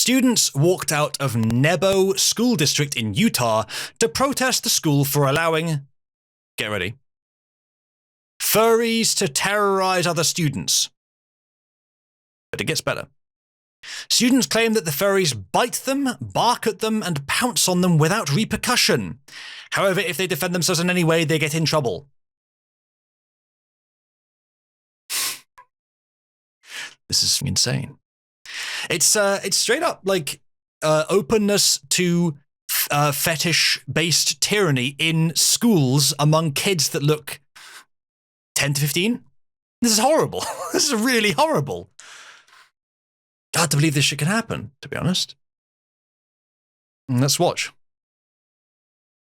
Students walked out of Nebo School District in Utah to protest the school for allowing, get ready, furries to terrorize other students. But it gets better. Students claim that the furries bite them, bark at them, and pounce on them without repercussion. However, if they defend themselves in any way, they get in trouble. This is insane. It's straight up like openness to fetish-based tyranny in schools among kids that look 10 to 15. This is horrible. This is really horrible. Hard to believe this shit can happen, to be honest. Let's watch.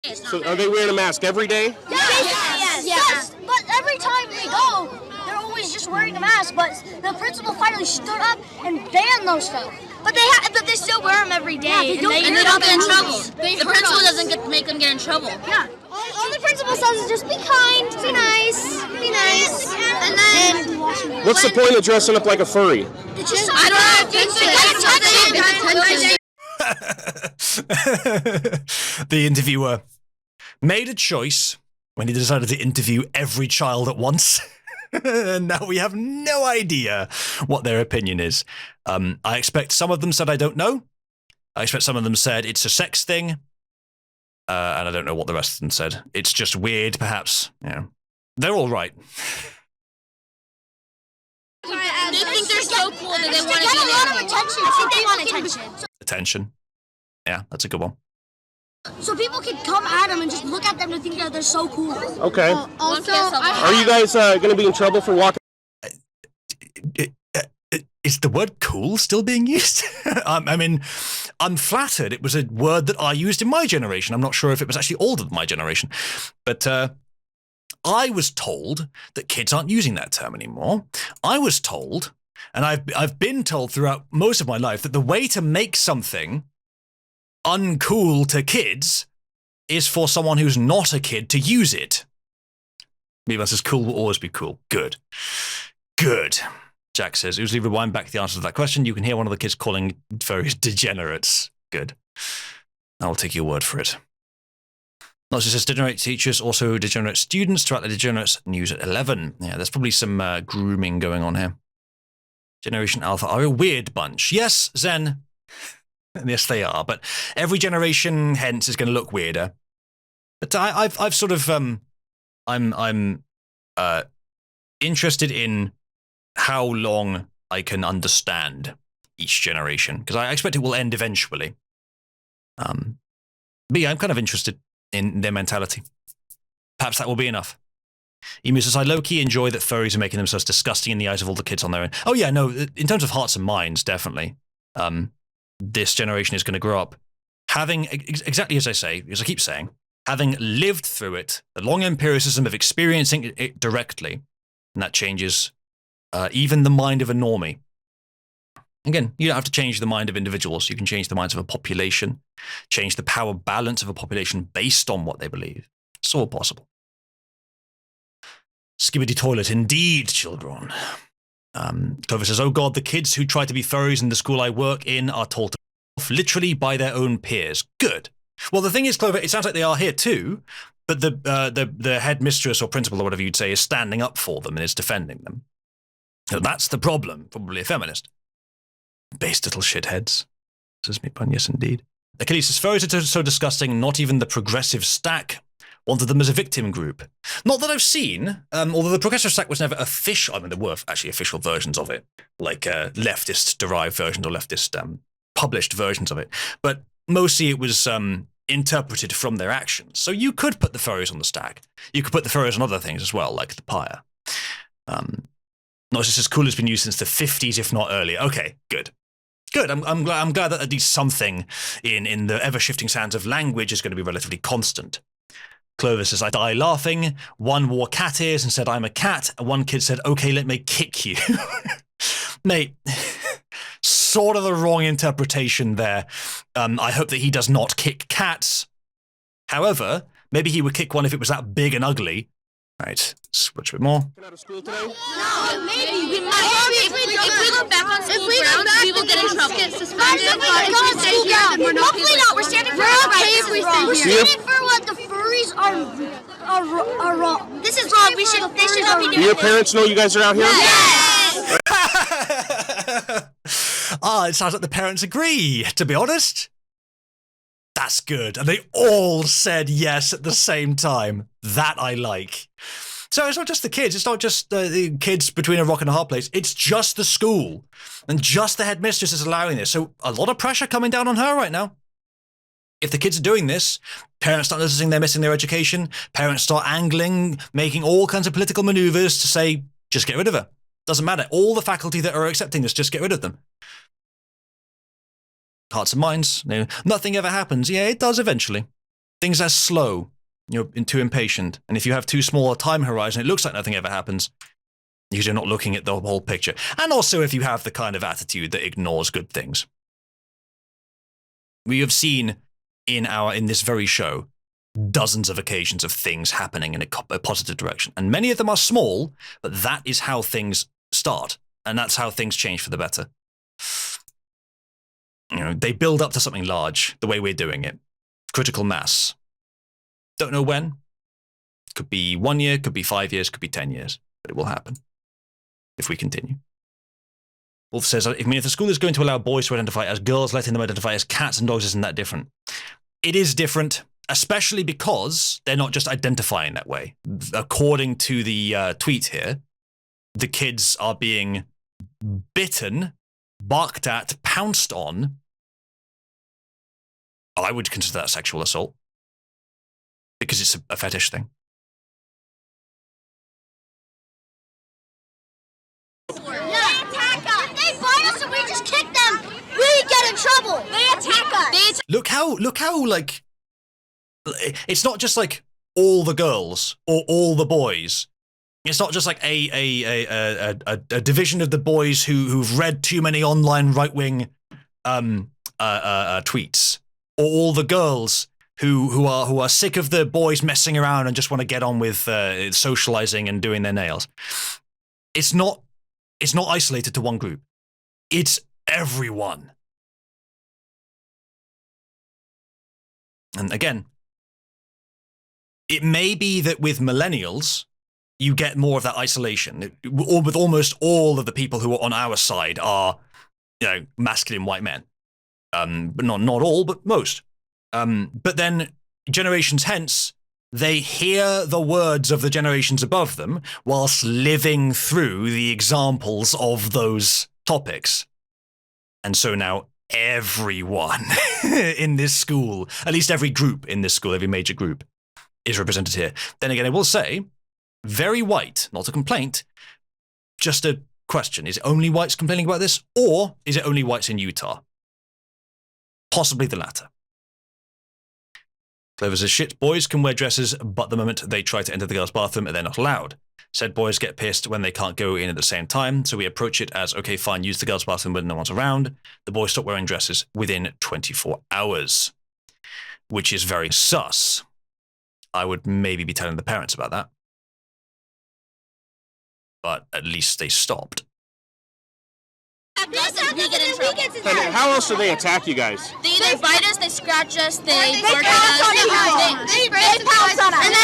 So are they wearing a mask every day? Yes. But every time they go, they're always just wearing a mask. But the principal finally stood up and banned those stuff. But they still wear them every day. Yeah, and they don't get in trouble. The principal doesn't make them get in trouble. Yeah. All the principal says is just be kind, be nice. And then What's the point of dressing up like a furry? it's just I don't know. The interviewer made a choice when he decided to interview every child at once. And now we have no idea what their opinion is. I expect some of them said, I don't know. I expect some of them said it's a sex thing. And I don't know what the rest of them said. It's just weird, perhaps. Yeah. They're all right. They think they're so cool that they want to get a lot of get attention. I think they want attention. Attention. Yeah, that's a good one. So people can come at them and just look at them and think that they're so cool. Okay. Also, Are you guys going to be in trouble for walking? Is the word cool still being used? I mean, I'm flattered. It was a word that I used in my generation. I'm not sure if it was actually older than my generation. But I was told that kids aren't using that term anymore. I was told, and I've been told throughout most of my life, that the way to make something uncool to kids is for someone who's not a kid to use it. Me versus cool will always be cool. Good. Jack says, Uzalu, rewind back the answer to that question. You can hear one of the kids calling furries degenerates. Good. I'll take your word for it. Also says, degenerate teachers, also degenerate students. Throughout the degenerates news at 11. Yeah, there's probably some grooming going on here. Generation Alpha are a weird bunch. Yes, Zen. Yes, they are. But every generation, hence, is going to look weirder. But I've sort of, I'm interested in how long I can understand each generation, because I expect it will end eventually. But yeah, I'm kind of interested in their mentality. Perhaps that will be enough. Emu says, I low-key enjoy that furries are making themselves disgusting in the eyes of all the kids on their own. Oh yeah, no, in terms of hearts and minds, definitely. This generation is going to grow up having, exactly as I keep saying, having lived through it, the long empiricism of experiencing it directly, and that changes even the mind of a normie. Again, you don't have to change the mind of individuals. You can change the minds of a population, change the power balance of a population based on what they believe. It's all possible. Skibbity toilet, indeed, children. Clover says, oh God, the kids who try to be furries in the school I work in are told to off literally by their own peers. Good. Well, the thing is, Clover, it sounds like they are here too, but the headmistress or principal or whatever you'd say is standing up for them and is defending them. So that's the problem, probably a feminist. Based little shitheads. Says me pun, yes indeed. Achilles says, furries are so disgusting, not even the progressive stack wanted them as a victim group. Not that I've seen, although the progressive stack was never official. I mean, there were actually official versions of it, like leftist-derived versions or leftist published versions of it. But mostly it was interpreted from their actions. So you could put the furries on the stack. You could put the furries on other things as well, like the pyre. Not just as cool has been used since the 50s, if not earlier. Okay, good. Good. I'm glad that at least something in the ever-shifting sands of language is going to be relatively constant. Clovis says, I die laughing. One wore cat ears and said, I'm a cat. And one kid said, okay, let me kick you. Mate, sort of the wrong interpretation there. I hope that he does not kick cats. However, maybe he would kick one if it was that big and ugly. Right, switch a bit more. Out of school today? No, maybe. We might. If we go back on school grounds, we will get in trouble. Get suspended. Hopefully not. We're standing for our rights. We're standing for what the furries are wrong. This is wrong. They should not be doing Do your this. parents know you guys are out here? Yes. It sounds like the parents agree, to be honest. That's good. And they all said yes at the same time. That I like. So it's not just the kids. It's not just the kids between a rock and a hard place. It's just the school. And just the headmistress is allowing this. So a lot of pressure coming down on her right now. If the kids are doing this, parents start noticing they're missing their education. Parents start angling, making all kinds of political maneuvers to say, just get rid of her. Doesn't matter. All the faculty that are accepting this, just get rid of them. Hearts and minds. No, nothing ever happens. Yeah, it does eventually. Things are slow. You're too impatient. And if you have too small a time horizon, it looks like nothing ever happens. Because you're not looking at the whole picture. And also if you have the kind of attitude that ignores good things. We have seen in this very show dozens of occasions of things happening in a positive direction. And many of them are small, but that is how things start. And that's how things change for the better. They build up to something large, the way we're doing it. Critical mass. Don't know when. Could be 1 year, could be 5 years, could be 10 years. But it will happen. If we continue. Wolf says, if the school is going to allow boys to identify as girls, letting them identify as cats and dogs isn't that different. It is different, especially because they're not just identifying that way. According to the tweet here, the kids are being bitten, barked at, pounced on. I would consider that sexual assault. Because it's a fetish thing. They attack us. If they bite us and we just kick them, we get in trouble. They attack us. Look how like, it's not just like all the girls or all the boys. It's not just like a division of the boys who've read too many online right-wing tweets, or all the girls who are sick of the boys messing around and just want to get on with socializing and doing their nails. It's not isolated to one group. It's everyone. And again, it may be that with millennials, you get more of that isolation. Or with almost all of the people who are on our side are, masculine white men. But not all, but most. But then generations hence, they hear the words of the generations above them whilst living through the examples of those topics. And so now everyone in this school, at least every group in this school, every major group, is represented here. Then again, I will say, very white, not a complaint, just a question. Is it only whites complaining about this, or is it only whites in Utah? Possibly the latter. Clover says, shit, boys can wear dresses, but the moment they try to enter the girls' bathroom, they're not allowed. Said boys get pissed when they can't go in at the same time, so we approach it as, okay, fine, use the girls' bathroom when no one's around. The boys stop wearing dresses within 24 hours, which is very sus. I would maybe be telling the parents about that. But at least they stopped. We get in trouble. And how else do they attack you guys? They either bite us, they scratch us, they bark pounce at on you. us, They pounce on us. and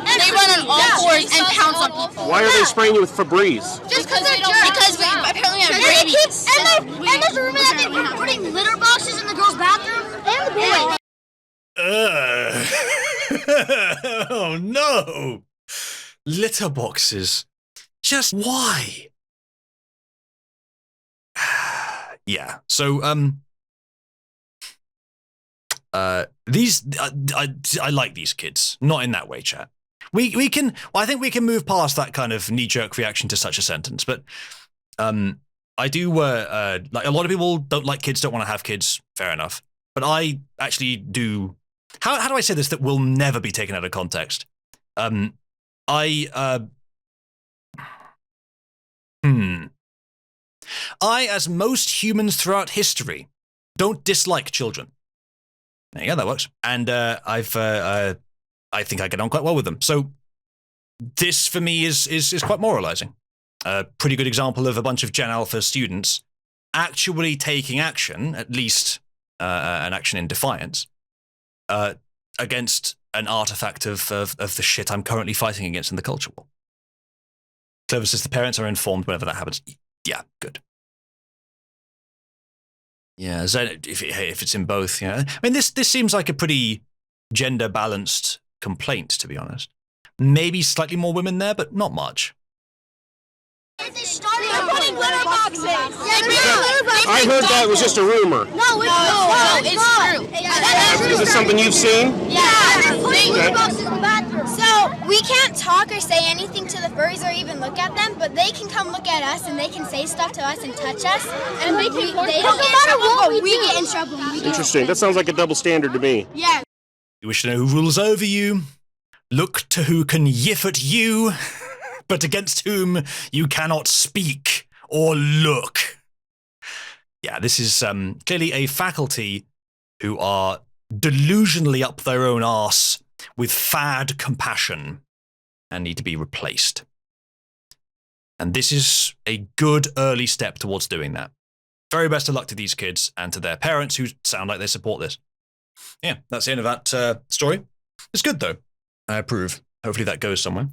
then they run on all fours and pounce on people. Why are they spraying you with Febreze? Just because they're Because we apparently have rabies. And there's a rumor that they were putting litter boxes in the girls' bathroom and the boys. Oh no! Litter boxes. Just why? Yeah. So these I like these kids. Not in that way, chat. We can. Well, I think we can move past that kind of knee-jerk reaction to such a sentence. But I do. Like a lot of people don't like kids, don't want to have kids. Fair enough. But I actually do. How do I say this that will never be taken out of context? I, as most humans throughout history, don't dislike children. There you go, that works. And I've I think I get on quite well with them. So this for me is quite moralizing. A pretty good example of a bunch of Gen Alpha students actually taking action, at least an action in defiance, against an artifact of the shit I'm currently fighting against in the culture war. Clover says the parents are informed whenever that happens. Yeah, good. Yeah, Zen, if it's in both, yeah. I mean, this seems like a pretty gender-balanced complaint, to be honest. Maybe slightly more women there, but not much. They're putting glitter boxes. I heard that was just a rumor. No, it's true. Is this something you've seen? Yeah, they're putting glitter boxes in the bathroom. So we can't talk or say anything to the furries or even look at them, but they can come look at us and they can say stuff to us and touch us. And they don't get in trouble, but we get in trouble. Interesting. That sounds like a double standard to me. Yeah. You wish to know who rules over you? Look to who can yiff at you, but against whom you cannot speak or look. Yeah, this is clearly a faculty who are delusionally up their own arse with fad compassion and need to be replaced. And this is a good early step towards doing that. Very best of luck to these kids and to their parents who sound like they support this. Yeah, that's the end of that story. It's good, though. I approve. Hopefully that goes somewhere.